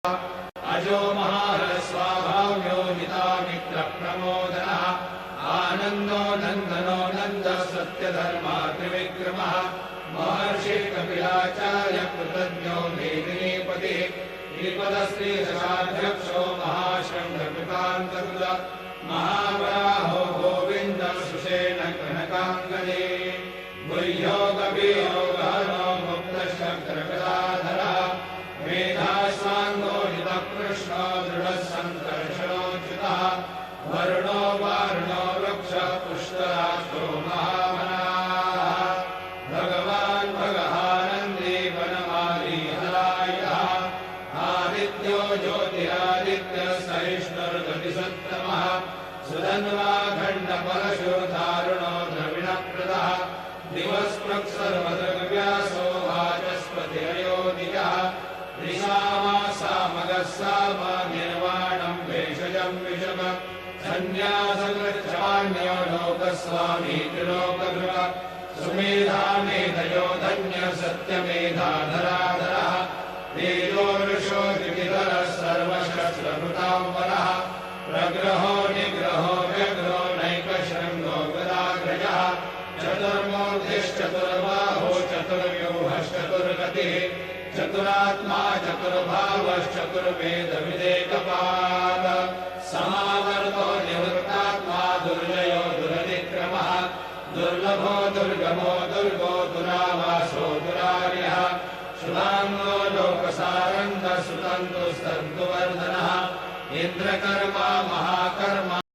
अजो महारस्वाभाव्यो हितामित्रप्रमोदनः आनन्दो नन्दनो नन्दः सत्यधर्मा त्रिविक्रमः महर्षि कपिलाचार्य कृतज्ञो मेदिनीपतिः श्रीपदश्रीदशाध्यक्षो महाशृङ्गकृतान्तकृत महावराहो गोविन्द सुषेण कनकाङ्गदे गुह्यो कवियोगहनो मुक्तशङ्करकलाधरः मेधाश्वाङ्गो हितः कृष्णो दृढः सङ्कर्षणोच्युतः वरुणो वारुणो वृक्षः पुष्कराक्षो महामनाः भगवान् भगहानन्दी वनमाली हरायः आदित्यो ज्योतिरादित्यः सहिष्णुर्गतिसत्तमः सुधन्वाखण्डपरशुधारुणो द्रविणप्रदः दिवस्पृक्सर्वदृग्व्यासो वाचस्पतिरयोनिजः त्रिसामासामगः साम निर्वाणम् भेषजम् विषम सन्न्यासकृच्छान्यो लोकस्वामी त्रिलोकधृव सुमेधा मेधयो धन्यः सत्यमेधाधराधरः तेजो ऋषो द्विविधरः सर्वशस्त्रभृताम्बरः प्रग्रहो निग्रहो व्यग्रो नैकशृङ्गो गदाग्रजः चतुर्मूर्तिश्चतुर्बाहो चतुर्व्यूहश्चतुर्गतिः चतुरात्मा चतुर्भावश्चतुर्वेदविदेकपाद समावर्तो निवृत्तात्मा दुर्जयो दुरतिक्रमः दुर्लभो दुर्गमो दुर्गो दुरावासो दुरार्यः शुभाङ्गो लोकसारङ्गः सुतन्तुस्तन्तुवर्धनः इन्द्रकर्मा